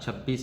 26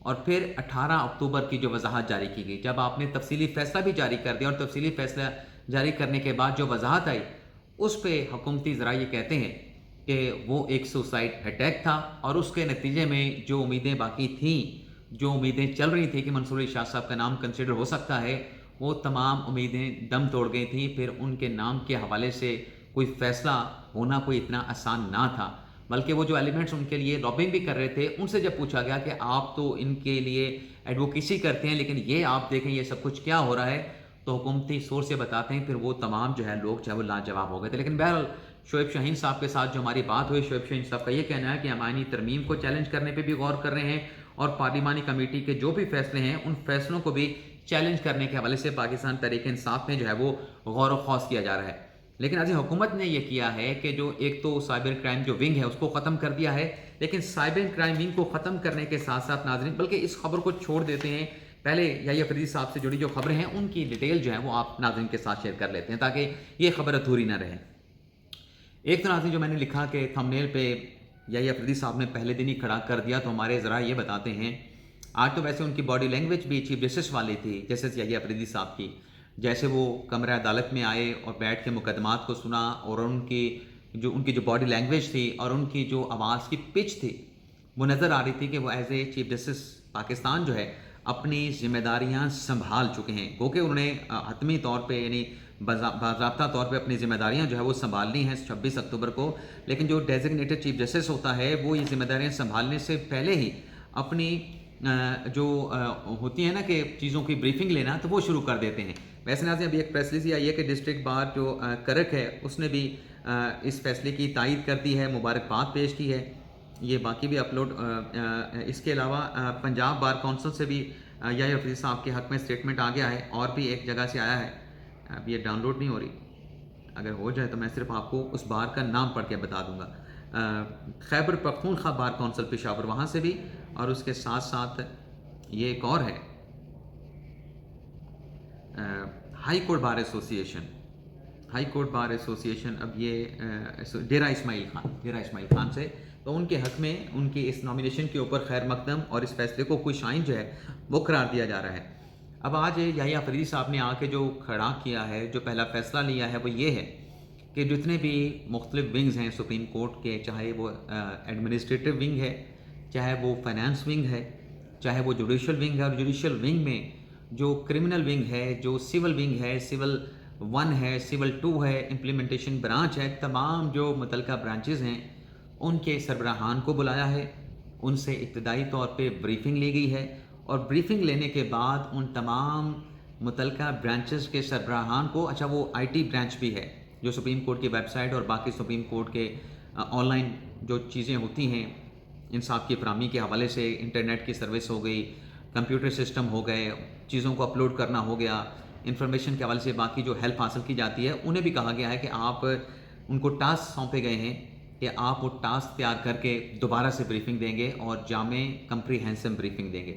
اور پھر 18 اکتوبر کی جو وضاحت جاری کی گئی، جب آپ نے تفصیلی فیصلہ بھی جاری کر دیا اور تفصیلی فیصلہ جاری کرنے کے بعد جو وضاحت آئی اس پہ حکومتی ذرائع یہ کہتے ہیں کہ وہ ایک سوسائڈ اٹیک تھا، اور اس کے نتیجے میں جو امیدیں باقی تھیں، جو امیدیں چل رہی تھیں کہ منصور علی شاہ صاحب کا نام کنسیڈر ہو سکتا ہے، وہ تمام امیدیں دم توڑ گئی تھیں۔ پھر ان کے نام کے حوالے سے کوئی فیصلہ ہونا کوئی اتنا آسان نہ تھا، بلکہ وہ جو ایلیمنٹس ان کے لیے لابنگ بھی کر رہے تھے، ان سے جب پوچھا گیا کہ آپ تو ان کے لیے ایڈوکیسی کرتے ہیں لیکن یہ آپ دیکھیں یہ سب کچھ کیا ہو رہا ہے، تو حکومتی سورس سے بتاتے ہیں پھر وہ تمام جو ہے لوگ جو ہے وہ لاجواب ہو گئے تھے۔ لیکن بہرحال شعیب شاہین صاحب کے ساتھ جو ہماری بات ہوئی، شعیب شاہین صاحب کا یہ کہنا ہے کہ ہم آئینی ترمیم کو چیلنج کرنے پہ بھی غور کر رہے ہیں، اور پارلیمانی کمیٹی کے جو بھی فیصلے ہیں ان فیصلوں کو بھی چیلنج کرنے کے حوالے سے پاکستان تحریک انصاف میں جو ہے وہ غور و خوض کیا جا رہا ہے۔ لیکن عزیز حکومت نے یہ کیا ہے کہ جو ایک تو سائبر کرائم جو ونگ ہے اس کو ختم کر دیا ہے، لیکن سائبر کرائم ونگ کو ختم کرنے کے ساتھ ساتھ ناظرین بلکہ اس خبر کو چھوڑ دیتے ہیں، پہلے یحییٰ فریدی صاحب سے جڑی جو خبریں ہیں ان کی ڈیٹیل جو ہے وہ آپ ناظرین کے ساتھ شیئر کر لیتے ہیں تاکہ یہ خبر ادھوری نہ رہے۔ ایک تو ناظرین جو میں نے لکھا کہ تھمبنیل پہ یحییٰ فریدی صاحب نے پہلے دن ہی کھڑا کر دیا، تو ہمارے ذرائع یہ بتاتے ہیں آج تو ویسے ان کی باڈی لینگویج بھی چیف جسٹس والی تھی جسٹس یحییٰ فریدی صاحب کی، جیسے وہ کمرہ عدالت میں آئے اور بیٹھ کے مقدمات کو سنا، اور ان کی جو باڈی لینگویج تھی اور ان کی جو آواز کی پچ تھی وہ نظر آ رہی تھی کہ وہ as a chief justice Pakistan جو ہے اپنی ذمہ داریاں سنبھال چکے ہیں، گو کہ انہوں نے حتمی طور پہ یعنی باضابطہ طور پہ اپنی ذمہ داریاں جو ہے وہ سنبھالنی ہیں 26 اکتوبر کو۔ لیکن جو ڈیزگنیٹڈ چیف جسٹس ہوتا ہے وہ یہ ذمہ داریاں سنبھالنے سے پہلے ہی اپنی جو ہوتی ہیں نا کہ چیزوں کی بریفنگ لینا، تو وہ شروع کر دیتے ہیں۔ ویسے ناظرین ابھی ایک پریس ریلیز آئی ہے کہ ڈسٹرکٹ بار جو کرک ہے اس نے بھی اس فیصلے کی تائید کر دی ہے، مبارکباد پیش کی ہے، یہ باقی بھی اپلوڈ۔ اس کے علاوہ پنجاب بار کونسل سے بھی یحییٰ فریدی صاحب کے حق میں اسٹیٹمنٹ آ گیا ہے، اور بھی ایک جگہ سے آیا ہے، اب یہ ڈاؤن لوڈ نہیں ہو رہی، اگر ہو جائے تو میں صرف آپ کو اس بار کا نام پڑھ کے بتا دوں گا۔ خیبر پختونخوا بار کونسل پشاور وہاں سے بھی، اور اس کے ساتھ ساتھ یہ ایک اور ہے ہائی کورٹ بار ایسوسی ایشن، اب یہ ڈیرہ اسماعیل خان سے، تو ان کے حق میں ان کی اس نامینیشن کے اوپر خیر مقدم اور اس فیصلے کو کوئی شائن جو ہے وہ قرار دیا جا رہا ہے۔ اب آج یحییٰ فریدی صاحب نے آ کے جو کھڑا کیا ہے، جو پہلا فیصلہ لیا ہے وہ یہ ہے کہ جتنے بھی مختلف ونگز ہیں سپریم کورٹ کے، چاہے وہ ایڈمنسٹریٹو ونگ ہے، چاہے وہ فائنانس ونگ ہے، چاہے وہ جوڈیشل ونگ ہے، اور جوڈیشل ونگ میں جو کرمنل ونگ ہے، جو سول ونگ ہے، سول 1 ہے، سول 2 ہے، امپلیمنٹیشن برانچ ہے، تمام جو متعلقہ برانچز ہیں ان کے سربراہان کو بلایا ہے، ان سے ابتدائی طور پہ بریفنگ لی گئی ہے، اور بریفنگ لینے کے بعد ان تمام متعلقہ برانچز کے سربراہان کو، اچھا وہ آئی ٹی برانچ بھی ہے جو سپریم کورٹ کی ویب سائٹ اور باقی سپریم کورٹ کے آن لائن جو چیزیں ہوتی ہیں انصاف کی فراہمی کے حوالے سے، انٹرنیٹ کی سروس ہو گئی، کمپیوٹر سسٹم ہو گئے، چیزوں کو اپلوڈ کرنا ہو گیا، انفارمیشن کے حوالے سے باقی جو ہیلپ حاصل کی جاتی ہے، انہیں بھی کہا گیا ہے کہ آپ ان کو ٹاسک سونپے گئے ہیں کہ آپ وہ ٹاسک تیار کر کے دوبارہ سے بریفنگ دیں گے اور جامع کمپریہنسو بریفنگ دیں گے۔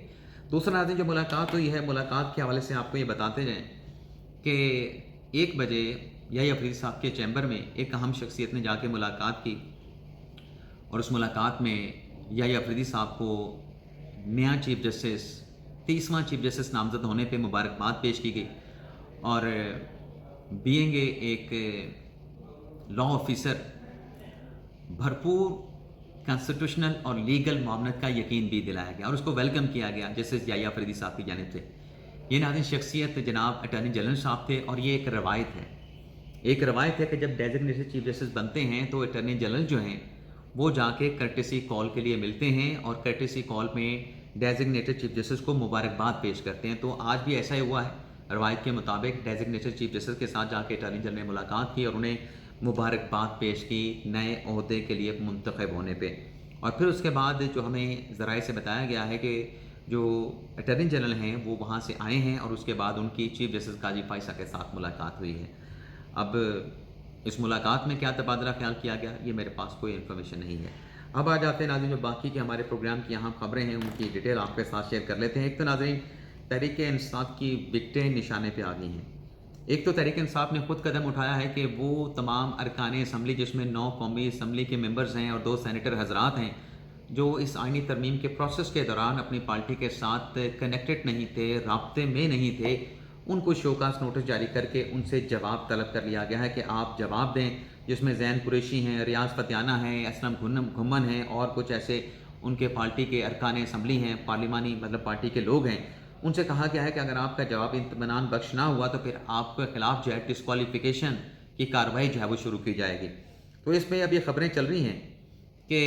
دوسرا ناظرین جو ملاقات ہوئی ہے، ملاقات کے حوالے سے آپ کو یہ بتاتے جائیں کہ 1 بجے یحییٰ فریدی صاحب کے چیمبر میں ایک اہم شخصیت نے جا کے ملاقات کی، اور اس ملاقات میں یحییٰ فریدی صاحب کو نیا چیف جسٹس 30واں چیف جسٹس نامزد ہونے پہ مبارکباد پیش کی گئی، اور بینگ ایک لا آفیسر بھرپور کانسٹیٹیوشنل اور لیگل معاونت کا یقین بھی دلایا گیا، اور اس کو ویلکم کیا گیا جسٹس یحییٰ فریدی صاحب کی جانب سے۔ یہ ناظرین شخصیت جناب اٹارنی جنرل صاحب تھے، اور یہ ایک روایت ہے کہ جب ڈیزگنیٹڈ چیف جسٹس بنتے ہیں تو اٹارنی جنرل جو ہیں وہ جا کے کرٹیسی کال کے لیے ملتے ہیں، اور کرٹیسی کال میں ڈیزگنیٹڈ چیف جسٹس کو مبارکباد پیش کرتے ہیں۔ تو آج بھی ایسا ہی ہوا ہے، روایت کے مطابق ڈیزگنیٹڈ چیف جسٹس کے ساتھ جا کے اٹارنی جنرل نے ملاقات کی اور انہیں مبارکباد پیش کی نئے عہدے کے لیے منتخب ہونے پہ۔ اور پھر اس کے بعد جو ہمیں ذرائع سے بتایا گیا ہے کہ جو اٹارنی جنرل ہیں وہ وہاں سے آئے ہیں، اور اس کے بعد ان کی چیف جسٹس قاضی فائسہ کے ساتھ ملاقات ہوئی ہے۔ اب اس ملاقات میں کیا تبادلہ خیال کیا گیا یہ میرے پاس کوئی انفارمیشن نہیں ہے۔ اب آ جاتے ہیں ناظرین جو باقی کے ہمارے پروگرام کی یہاں خبریں ہیں ان کی ڈیٹیل آپ کے ساتھ شیئر کر لیتے ہیں۔ ایک تو ناظرین تحریک انصاف کی وکٹیں نشانے پہ آ گئی ہیں۔ ایک تو تحریک انصاف نے خود قدم اٹھایا ہے کہ وہ تمام ارکان اسمبلی جس میں 9 قومی اسمبلی کے ممبرز ہیں اور 2 سینیٹر حضرات ہیں جو اس آئینی ترمیم کے پروسیس کے دوران اپنی پارٹی کے ساتھ کنیکٹڈ نہیں تھے، رابطے میں نہیں تھے، ان کو شوکاز نوٹس جاری کر کے ان سے جواب طلب کر لیا گیا ہے کہ آپ جواب دیں، جس میں زین قریشی ہیں، ریاض فتیانہ ہیں، اسلم گھمن ہیں اور کچھ ایسے ان کے پارٹی کے ارکان اسمبلی ہیں، پارلیمانی مطلب پارٹی کے لوگ ہیں۔ ان سے کہا گیا ہے کہ اگر آپ کا جواب اطمینان بخش نہ ہوا تو پھر آپ کے خلاف جو ہے ڈسکوالیفیکیشن کی کارروائی جو ہے وہ شروع کی جائے گی۔ تو اس میں اب یہ خبریں چل رہی ہیں کہ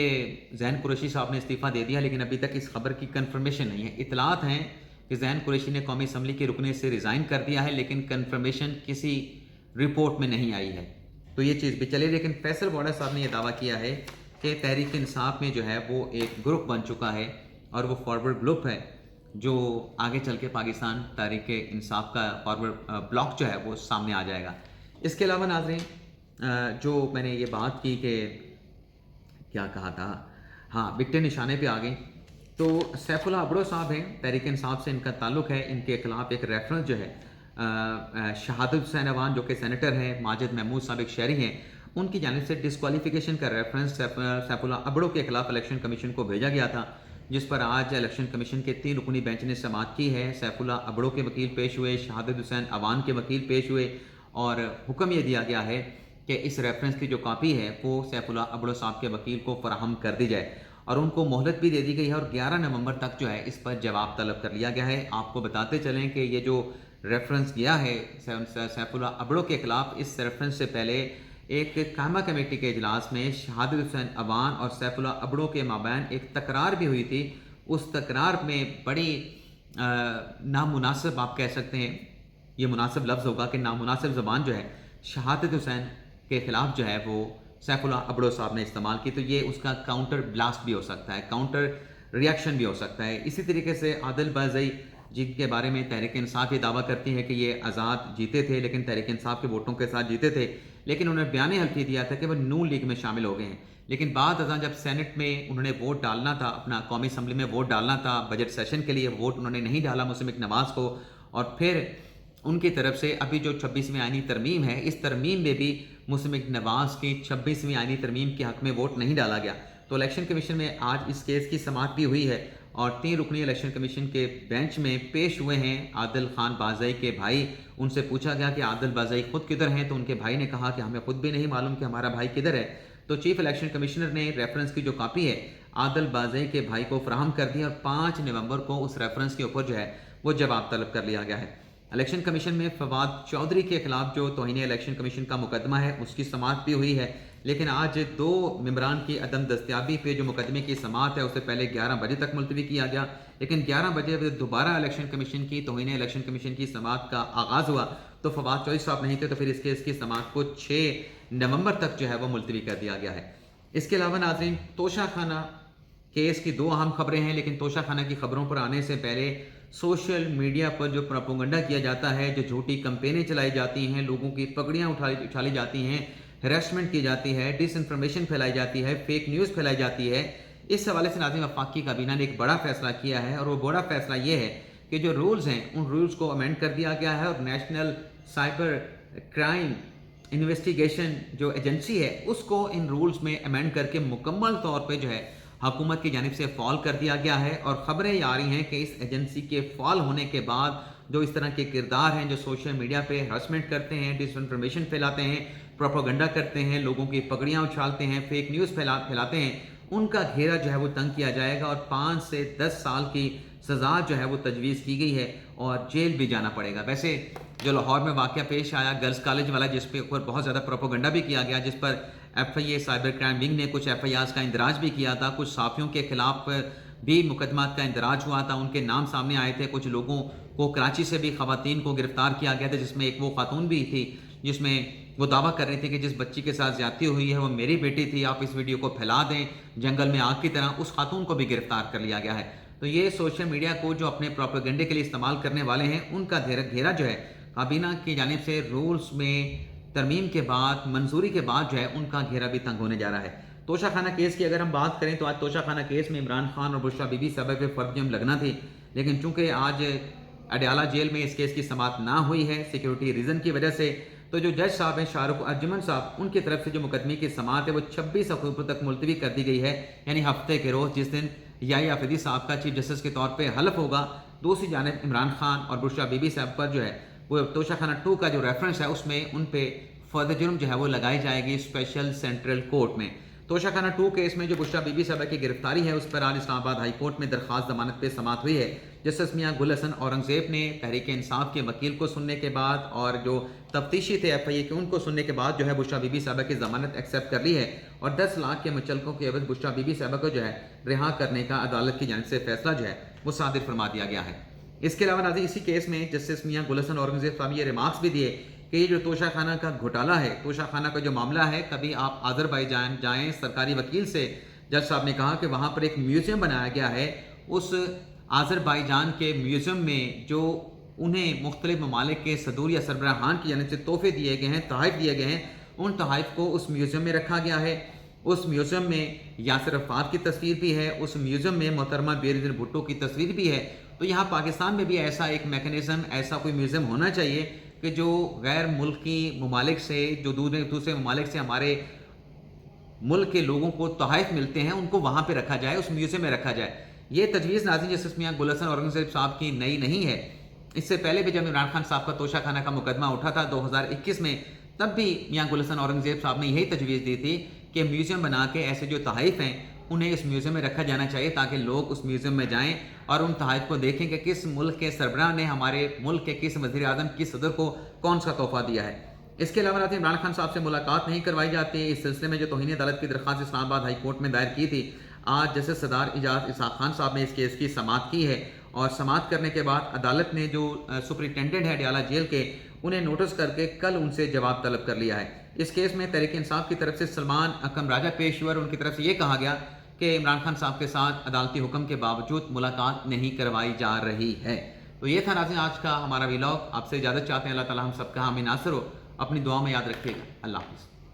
زین قریشی صاحب نے استعفیٰ دے دیا، لیکن ابھی تک اس خبر کی کنفرمیشن نہیں ہے۔ اطلاعات ہیں کہ زین قریشی نے قومی اسمبلی کے رکنے سے ریزائن کر دیا ہے، لیکن کنفرمیشن کسی رپورٹ میں نہیں آئی ہے، تو یہ چیز بھی چلے۔ لیکن فیصل واڈا صاحب نے یہ دعویٰ کیا ہے کہ تحریک انصاف میں جو ہے وہ ایک گروپ بن چکا ہے اور وہ فارورڈ گروپ ہے جو آگے چل کے پاکستان تحریک انصاف کا فارورڈ بلاک جو ہے وہ سامنے آ جائے گا۔ اس کے علاوہ ناظرین جو میں نے یہ بات کی کہ کیا کہا تھا، ہاں وکٹیں نشانے پہ آ گئیں، تو سیف اللہ ابڑو صاحب ہیں، تحریک انصاف سے ان کا تعلق ہے، ان کے خلاف ایک ریفرنس جو ہے شہادت حسین اوان جو کہ سینیٹر ہیں، ماجد محمود صاحب ایک شہری ہیں، ان کی جانب سے ڈسکوالیفیکیشن کا ریفرنس سیف اللہ ابڑو کے خلاف الیکشن کمیشن کو بھیجا گیا تھا، جس پر آج الیکشن کمیشن کے 3 رکنی بینچ نے سماعت کی ہے۔ سیف اللہ ابڑو کے وکیل پیش ہوئے، شہادت حسین اوان کے وکیل پیش ہوئے اور حکم یہ دیا گیا ہے کہ اس ریفرنس کی جو کاپی ہے وہ سیف اللہ ابڑو صاحب کے وکیل کو فراہم کر دی جائے، اور ان کو مہلت بھی دے دی گئی ہے اور 11 نومبر تک جو ہے اس پر جواب طلب کر لیا گیا ہے۔ آپ کو بتاتے چلیں کہ یہ جو ریفرنس گیا ہے سیف اللہ ابڑو کے خلاف، اس ریفرنس سے پہلے ایک قائمہ کمیٹی کے اجلاس میں شہادت حسین اوان اور سیف اللہ ابڑو کے مابین ایک تکرار بھی ہوئی تھی۔ اس تکرار میں بڑی نامناسب، آپ کہہ سکتے ہیں یہ مناسب لفظ ہوگا کہ نامناسب زبان جو ہے شہادت حسین کے خلاف جو ہے وہ سیف اللہ ابڑو صاحب نے استعمال کی، تو یہ اس کا کاؤنٹر بلاسٹ بھی ہو سکتا ہے، کاؤنٹر ریاکشن بھی ہو سکتا ہے۔ اسی طریقے سے عادل بازئی جن کے بارے میں تحریک انصاف یہ دعویٰ کرتی ہے کہ یہ آزاد جیتے تھے، لیکن تحریک انصاف کے ووٹوں کے ساتھ جیتے تھے، لیکن انہوں نے بیان حلفی دیا تھا کہ وہ نون لیگ میں شامل ہو گئے ہیں، لیکن بعد ازاں جب سینٹ میں انہوں نے ووٹ ڈالنا تھا، اپنا قومی اسمبلی میں ووٹ ڈالنا تھا بجٹ سیشن کے لیے، ووٹ انہوں نے نہیں ڈالا مسلم نواز کو، اور پھر ان کی طرف سے ابھی جو 26ویں آئینی ترمیم ہے، اس ترمیم میں بھی مسلم نواز کی 26ویں آئینی ترمیم کے حق میں ووٹ نہیں ڈالا گیا۔ تو الیکشن کمیشن میں آج اس کیس کی سماعت بھی ہوئی ہے اور 3 رکنی الیکشن کمیشن کے بینچ میں پیش ہوئے ہیں عادل خان بازئی کے بھائی۔ ان سے پوچھا گیا کہ عادل بازئی خود کدھر ہیں، تو ان کے بھائی نے کہا کہ ہمیں خود بھی نہیں معلوم کہ ہمارا بھائی کدھر ہے۔ تو چیف الیکشن کمشنر نے ریفرنس کی جو کاپی ہے عادل بازئی کے بھائی کو فراہم کر دی، اور 5 نومبر کو اس ریفرنس کے اوپر جو ہے وہ جواب طلب کر لیا گیا ہے۔ الیکشن کمیشن میں فواد چودھری کے خلاف جو توہین الیکشن کمیشن کا مقدمہ ہے اس کی سماعت بھی ہوئی ہے، لیکن آج 2 ممبران کی عدم دستیابی پہ جو مقدمے کی سماعت ہے اسے پہلے 11 بجے تک ملتوی کیا گیا، لیکن 11 بجے دوبارہ الیکشن کمیشن کی توہین الیکشن کمیشن کی سماعت کا آغاز ہوا تو فواد چودھری صاحب نہیں تھے، تو پھر اس کیس کی سماعت کو 6 نومبر تک جو ہے وہ ملتوی کر دیا گیا ہے۔ اس کے علاوہ ناظرین توشہ خانہ کیس کی 2 اہم خبریں ہیں، لیکن توشہ خانہ کی خبروں پر آنے سے پہلے سوشل میڈیا پر جو پروپیگنڈا کیا جاتا ہے، جو جھوٹی کمپینیں چلائی جاتی ہیں، لوگوں کی پگڑیاں اچھالی جاتی ہیں، ہراسمنٹ کی جاتی ہے، ڈس انفارمیشن پھیلائی جاتی ہے، فیک نیوز پھیلائی جاتی ہے، اس حوالے سے ناظرین وفاقی کابینہ نے ایک بڑا فیصلہ کیا ہے، اور وہ بڑا فیصلہ یہ ہے کہ جو رولز ہیں ان رولز کو امینڈ کر دیا گیا ہے، اور نیشنل سائبر کرائم انویسٹیگیشن جو ایجنسی ہے اس کو ان رولز میں امینڈ کر کے مکمل طور پہ جو ہے حکومت کی جانب سے فعال کر دیا گیا ہے، اور خبریں یہ آ رہی ہیں کہ اس ایجنسی کے فعال ہونے کے بعد جو اس طرح کے کردار ہیں جو سوشل میڈیا پہ ہراسمنٹ کرتے ہیں، ڈس انفارمیشن پھیلاتے ہیں، پروپیگنڈا کرتے ہیں، لوگوں کی پگڑیاں اچھالتے ہیں، فیک نیوز پھیلاتے ہیں، ان کا گھیرا جو ہے وہ تنگ کیا جائے گا، اور 5 سے 10 سال کی سزا جو ہے وہ تجویز کی گئی ہے اور جیل بھی جانا پڑے گا۔ ویسے جو لاہور میں واقعہ پیش آیا گرلز کالج والا، جس پہ اوپر بہت زیادہ پروپیگنڈا بھی کیا گیا، جس پر F I A cyber crime wing نے کچھ ایف آئی آرز کا اندراج بھی کیا تھا، کچھ صحافیوں کے خلاف بھی مقدمات کا اندراج ہوا تھا، ان کے نام سامنے آئے تھے، کچھ لوگوں کو کراچی سے بھی خواتین کو گرفتار کیا گیا تھا، جس میں ایک وہ خاتون بھی تھی جس میں وہ دعویٰ کر رہی تھی کہ جس بچی کے ساتھ زیادتی ہوئی ہے وہ میری بیٹی تھی، آپ اس ویڈیو کو پھیلا دیں جنگل میں آگ کی طرح، اس خاتون کو بھی گرفتار کر لیا گیا ہے۔ تو یہ سوشل میڈیا کو جو اپنے پروپیگنڈے کے لیے استعمال کرنے والے ہیں ان کا گھیرا جو ہے کابینہ کی جانب سے رولز میں ترمیم کے بعد، منظوری کے بعد جو ہے ان کا گھیرا بھی تنگ ہونے جا رہا ہے۔ توشہ خانہ کیس کی اگر ہم بات کریں تو آج توشہ خانہ کیس میں عمران خان اور بشریٰ بی بی سبب فرد جرم لگنا تھی، لیکن چونکہ آج اڈیالہ جیل میں اس کیس کی سماعت نہ ہوئی ہے سیکیورٹی ریزن کی وجہ سے، تو جو جج صاحب ہیں شاہ رخ ارجمن صاحب، ان کی طرف سے جو مقدمے کی سماعت ہے وہ 26 اکتوبر تک ملتوی کر دی گئی ہے، یعنی ہفتے کے روز جس دن یحییٰ افریدی صاحب کا چیف جسٹس کے طور پہ حلف ہوگا۔ دوسری جانب عمران خان اور بشریٰ بی بی صاحب پر جو ہے وہ توشہ خانہ 2 کا جو ریفرنس ہے اس میں ان پہ فرد جرم جو ہے وہ لگائی جائے گی اسپیشل سینٹرل کورٹ میں۔ توشہ خانہ 2 کیس میں جو بشریٰ بی بی صاحبہ کی گرفتاری ہے اس پر آج اسلام آباد ہائی کورٹ میں درخواست ضمانت پہ سماعت ہوئی ہے۔ جسٹس میاں گل حسن اورنگزیب نے تحریک انصاف کے وکیل کو سننے کے بعد اور جو تفتیشی تھے ایف آئی اے کے ان کو سننے کے بعد جو ہے بشریٰ بی بی صاحبہ کی ضمانت ایکسیپٹ کر لی ہے اور 10 لاکھ کے مچلقوں کے عوض بشریٰ بی بی صاحبہ کو جو ہے رہا کرنے کا عدالت کی جانب سے فیصلہ جو ہے وہ صادر فرما دیا گیا ہے۔ اس کے علاوہ ناظرین اسی کیس میں جسٹس میاں گل حسن اورنگزیب صاحب یہ ریمارکس بھی دیے کہ یہ جو توشہ خانہ کا گھوٹالہ ہے، توشہ خانہ کا جو معاملہ ہے، کبھی آپ آذربائیجان جائیں، سرکاری وکیل سے جج صاحب نے کہا کہ وہاں پر ایک میوزیم بنایا گیا ہے، اس آذربائیجان کے میوزیم میں جو انہیں مختلف ممالک کے صدور یا سربراہان کی جانب سے تحفے دیے گئے ہیں، تحائف دیے گئے ہیں، ان تحائف کو اس میوزیم میں رکھا گیا ہے۔ اس میوزیم میں یاسر عرفات کی تصویر بھی ہے، اس میوزیم میں محترمہ بینظیر بھٹو کی تصویر بھی ہے۔ تو یہاں پاکستان میں بھی ایسا ایک میکنزم، ایسا کوئی میوزیم ہونا چاہیے کہ جو غیر ملکی ممالک سے، جو دوسرے ممالک سے ہمارے ملک کے لوگوں کو تحائف ملتے ہیں، ان کو وہاں پہ رکھا جائے، اس میوزیم میں رکھا جائے۔ یہ تجویز ناظرین جسٹس میاں گل حسن اورنگزیب صاحب کی نئی نہیں ہے۔ اس سے پہلے بھی جب عمران خان صاحب کا توشہ خانہ کا مقدمہ اٹھا تھا 2021 میں، تب بھی میاں گل حسن اورنگزیب صاحب نے یہی تجویز دی تھی کہ میوزیم بنا کے ایسے جو تحائف ہیں انہیں اس میوزیم میں رکھا جانا چاہیے تاکہ لوگ اس میوزیم میں جائیں اور ان تحائف کو دیکھیں کہ کس ملک کے سربراہ نے ہمارے ملک کے کس وزیر اعظم، کس صدر کو کون سا تحفہ دیا ہے۔ اس کے علاوہ عمران خان صاحب سے ملاقات نہیں کروائی جاتی۔ اس سلسلے میں جو توہین عدالت کی درخواست اسلام آباد ہائی کورٹ میں دائر کی تھی، آج جسٹس صدار اعجاز اسحاق خان صاحب نے اس کیس کی سماعت کی ہے اور سماعت کرنے کے بعد عدالت نے جو سپرنٹینڈنٹ ہے اڈیالہ جیل کے، انہیں نوٹس کر کے کل ان سے جواب طلب کر لیا ہے۔ اس کیس میں تحریک انصاف کی طرف سے سلمان اکرم راجہ پیش ہوئے اور ان کی طرف سے یہ کہا گیا کہ عمران خان صاحب کے ساتھ عدالتی حکم کے باوجود ملاقات نہیں کروائی جا رہی ہے۔ تو یہ تھا ناظرین آج کا ہمارا ویلاگ۔ آپ سے اجازت چاہتے ہیں، اللہ تعالیٰ ہم سب کا حامی ناصر ہو۔ اپنی دعا میں یاد رکھیے گا۔ اللہ حافظ۔